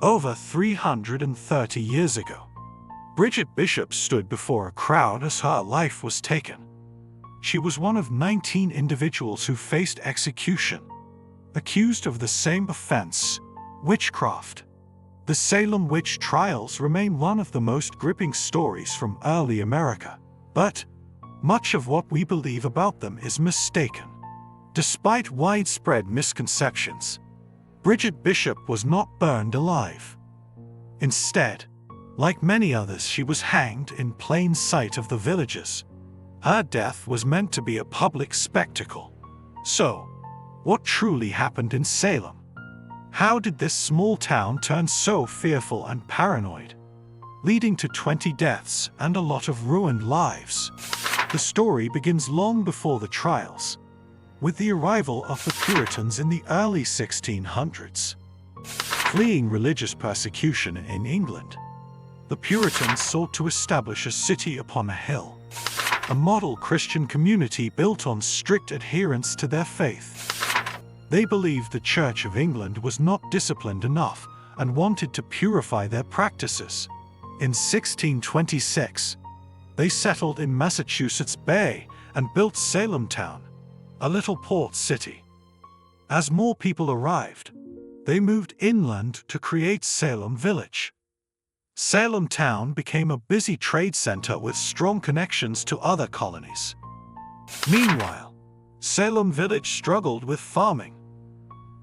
Over 330 years ago, Bridget Bishop stood before a crowd as her life was taken. She was one of 19 individuals who faced execution, accused of the same offense, witchcraft. The Salem Witch Trials remain one of the most gripping stories from early America, but much of what we believe about them is mistaken. Despite widespread misconceptions, Bridget Bishop was not burned alive. Instead, like many others, she was hanged in plain sight of the villagers. Her death was meant to be a public spectacle. So, what truly happened in Salem? How did this small town turn so fearful and paranoid, leading to 20 deaths and a lot of ruined lives? The story begins long before the trials, with the arrival of the Puritans in the early 1600s. Fleeing religious persecution in England, the Puritans sought to establish a city upon a hill, a model Christian community built on strict adherence to their faith. They believed the Church of England was not disciplined enough and wanted to purify their practices. In 1626, they settled in Massachusetts Bay and built Salem Town, a little port city. As more people arrived, they moved inland to create Salem Village. Salem Town became a busy trade center with strong connections to other colonies. Meanwhile, Salem Village struggled with farming.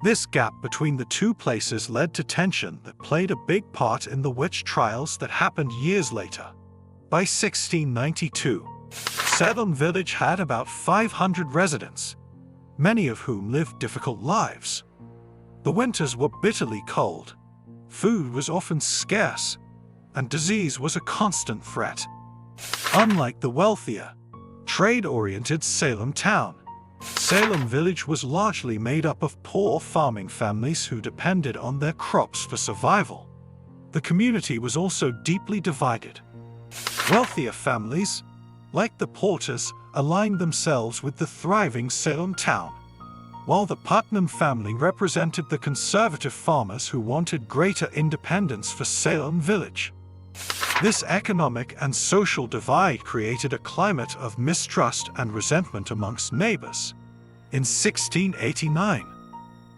This gap between the two places led to tension that played a big part in the witch trials that happened years later. By 1692, Salem Village had about 500 residents, many of whom lived difficult lives. The winters were bitterly cold, food was often scarce, and disease was a constant threat. Unlike the wealthier, trade-oriented Salem Town, Salem Village was largely made up of poor farming families who depended on their crops for survival. The community was also deeply divided. Wealthier families, like the Porters, aligned themselves with the thriving Salem Town, while the Putnam family represented the conservative farmers who wanted greater independence for Salem Village. This economic and social divide created a climate of mistrust and resentment amongst neighbors. In 1689,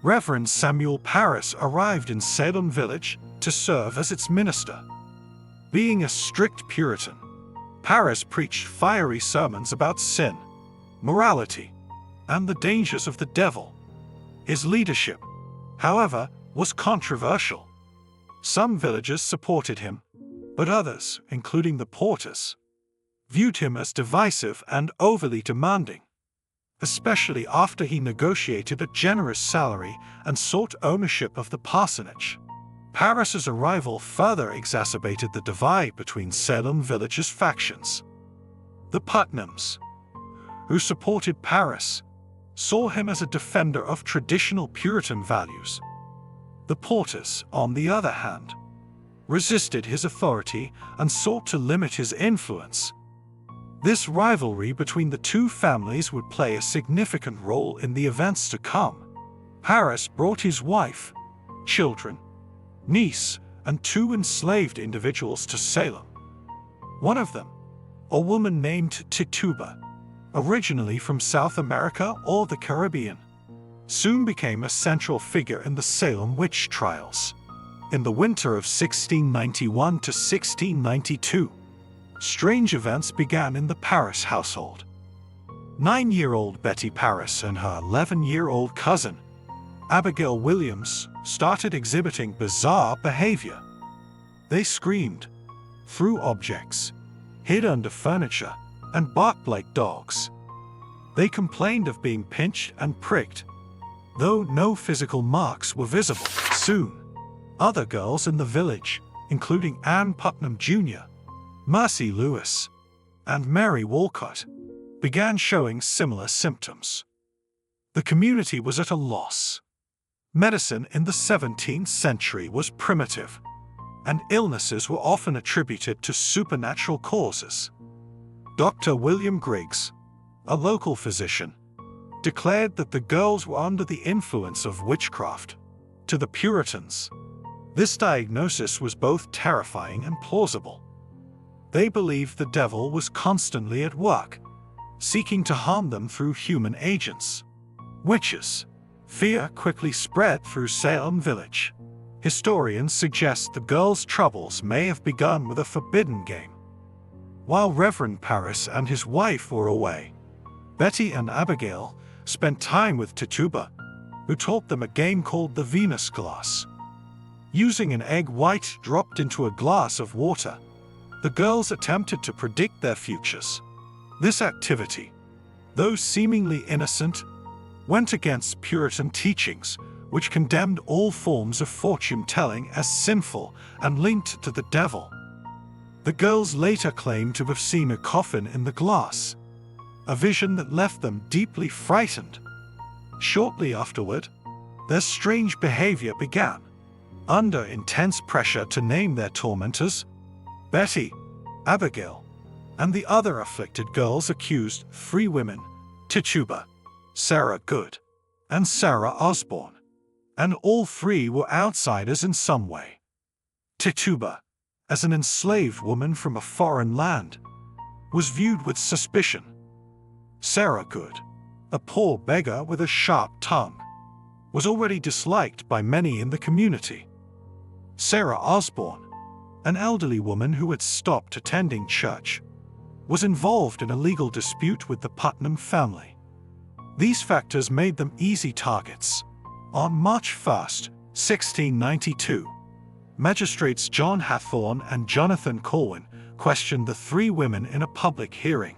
Reverend Samuel Parris arrived in Salem Village to serve as its minister. Being a strict Puritan, Parris preached fiery sermons about sin, morality, and the dangers of the devil. His leadership, however, was controversial. Some villagers supported him, but others, including the Porters, viewed him as divisive and overly demanding, especially after he negotiated a generous salary and sought ownership of the parsonage. Parris's arrival further exacerbated the divide between Salem Village's factions. The Putnams, who supported Parris, saw him as a defender of traditional Puritan values. The Porters, on the other hand, resisted his authority and sought to limit his influence. This rivalry between the two families would play a significant role in the events to come. Parris brought his wife, children, niece, and 2 enslaved individuals to Salem. One of them, a woman named Tituba, originally from South America or the Caribbean, soon became a central figure in the Salem Witch Trials. In the winter of 1691 to 1692, strange events began in the Parris household. 9-year-old Betty Parris and her 11-year-old cousin, Abigail Williams, started exhibiting bizarre behavior. They screamed, threw objects, hid under furniture, and barked like dogs. They complained of being pinched and pricked, though no physical marks were visible. Soon, other girls in the village, including Ann Putnam Jr., Mercy Lewis, and Mary Walcott, began showing similar symptoms. The community was at a loss. Medicine in the 17th century was primitive, and illnesses were often attributed to supernatural causes. Dr. William Griggs, a local physician, declared that the girls were under the influence of witchcraft. To the Puritans, This diagnosis was both terrifying and plausible. They believed the devil was constantly at work, seeking to harm them through human agents. Witches. Fear quickly spread through Salem Village. Historians suggest the girls' troubles may have begun with a forbidden game. While Reverend Paris and his wife were away, Betty and Abigail spent time with Tituba, who taught them a game called the Venus Glass. Using an egg white dropped into a glass of water, the girls attempted to predict their futures. This activity, though seemingly innocent, went against Puritan teachings, which condemned all forms of fortune-telling as sinful and linked to the devil. The girls later claimed to have seen a coffin in the glass, a vision that left them deeply frightened. Shortly afterward, their strange behavior began. Under intense pressure to name their tormentors, Betty, Abigail, and the other afflicted girls accused 3 women, Tituba, Sarah Good, and Sarah Osborne, and all 3 were outsiders in some way. Tituba, as an enslaved woman from a foreign land, was viewed with suspicion. Sarah Good, a poor beggar with a sharp tongue, was already disliked by many in the community. Sarah Osborne, an elderly woman who had stopped attending church, was involved in a legal dispute with the Putnam family. These factors made them easy targets. On March 1, 1692, magistrates John Hathorne and Jonathan Colwyn questioned the 3 women in a public hearing.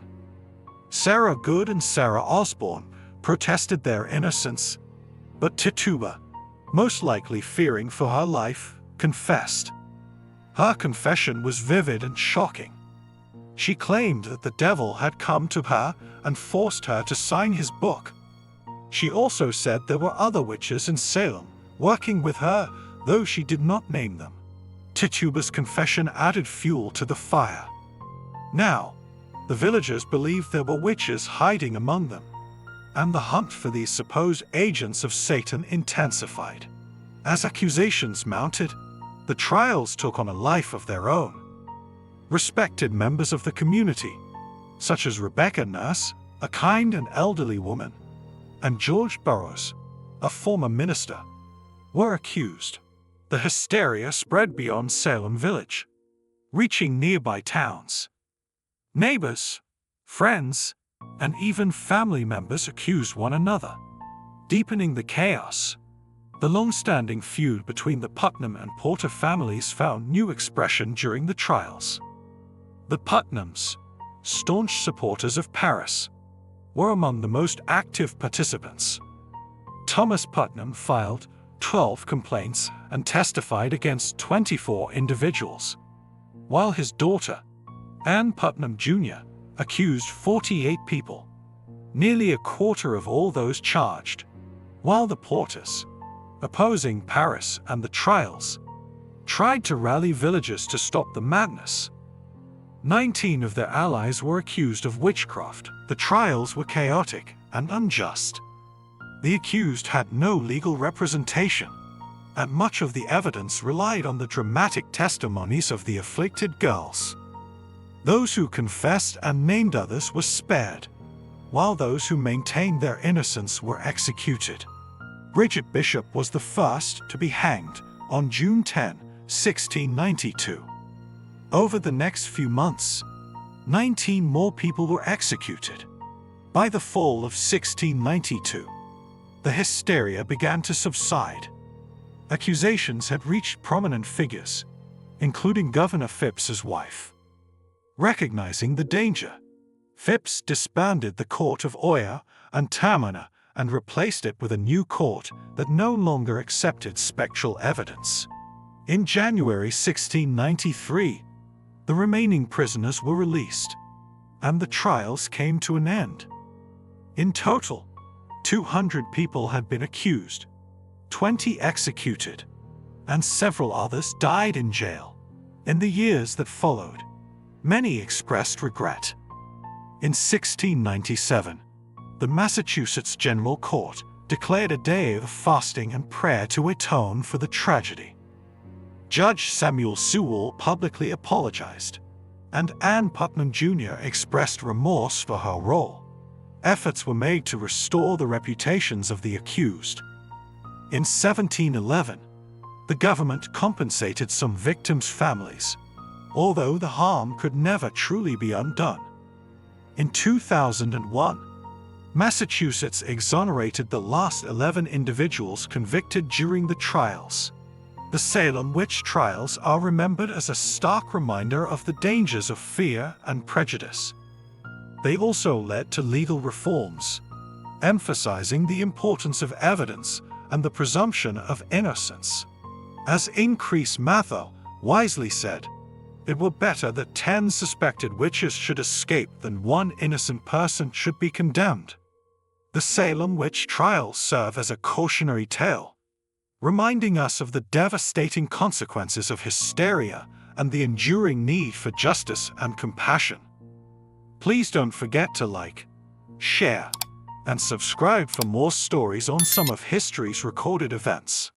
Sarah Good and Sarah Osborne protested their innocence, but Tituba, most likely fearing for her life, confessed. Her confession was vivid and shocking. She claimed that the devil had come to her and forced her to sign his book. She also said there were other witches in Salem working with her, though she did not name them. Tituba's confession added fuel to the fire. Now, the villagers believed there were witches hiding among them, and the hunt for these supposed agents of Satan intensified. As accusations mounted, the trials took on a life of their own. Respected members of the community, such as Rebecca Nurse, a kind and elderly woman, and George Burroughs, a former minister, were accused. The hysteria spread beyond Salem Village, reaching nearby towns. Neighbors, friends, and even family members accused one another, deepening the chaos. The long-standing feud between the Putnam and Porter families found new expression during the trials. The Putnams, staunch supporters of Paris, were among the most active participants. Thomas Putnam filed 12 complaints and testified against 24 individuals, while his daughter, Anne Putnam Jr., accused 48 people, nearly a quarter of all those charged, while the Porters, opposing Paris and the trials, tried to rally villagers to stop the madness. 19 of their allies were accused of witchcraft. The trials were chaotic and unjust. The accused had no legal representation, and much of the evidence relied on the dramatic testimonies of the afflicted girls. Those who confessed and named others were spared, while those who maintained their innocence were executed. Bridget Bishop was the first to be hanged on June 10, 1692. Over the next few months, 19 more people were executed. By the fall of 1692, the hysteria began to subside. Accusations had reached prominent figures, including Governor Phipps's wife. Recognizing the danger, Phipps disbanded the court of Oyer and Tammany and replaced it with a new court that no longer accepted spectral evidence. In January 1693, the remaining prisoners were released, and the trials came to an end. In total, 200 people had been accused, 20 executed, and several others died in jail. In the years that followed, many expressed regret. In 1697, the Massachusetts General Court declared a day of fasting and prayer to atone for the tragedy. Judge Samuel Sewall publicly apologized, and Ann Putnam Jr. expressed remorse for her role. Efforts were made to restore the reputations of the accused. In 1711, the government compensated some victims' families, although the harm could never truly be undone. In 2001, Massachusetts exonerated the last 11 individuals convicted during the trials. The Salem Witch Trials are remembered as a stark reminder of the dangers of fear and prejudice. They also led to legal reforms, emphasizing the importance of evidence and the presumption of innocence. As Increase Mather wisely said, "It were better that 10 suspected witches should escape than one innocent person should be condemned." The Salem Witch Trials serve as a cautionary tale, reminding us of the devastating consequences of hysteria and the enduring need for justice and compassion. Please don't forget to like, share, and subscribe for more stories on some of history's recorded events.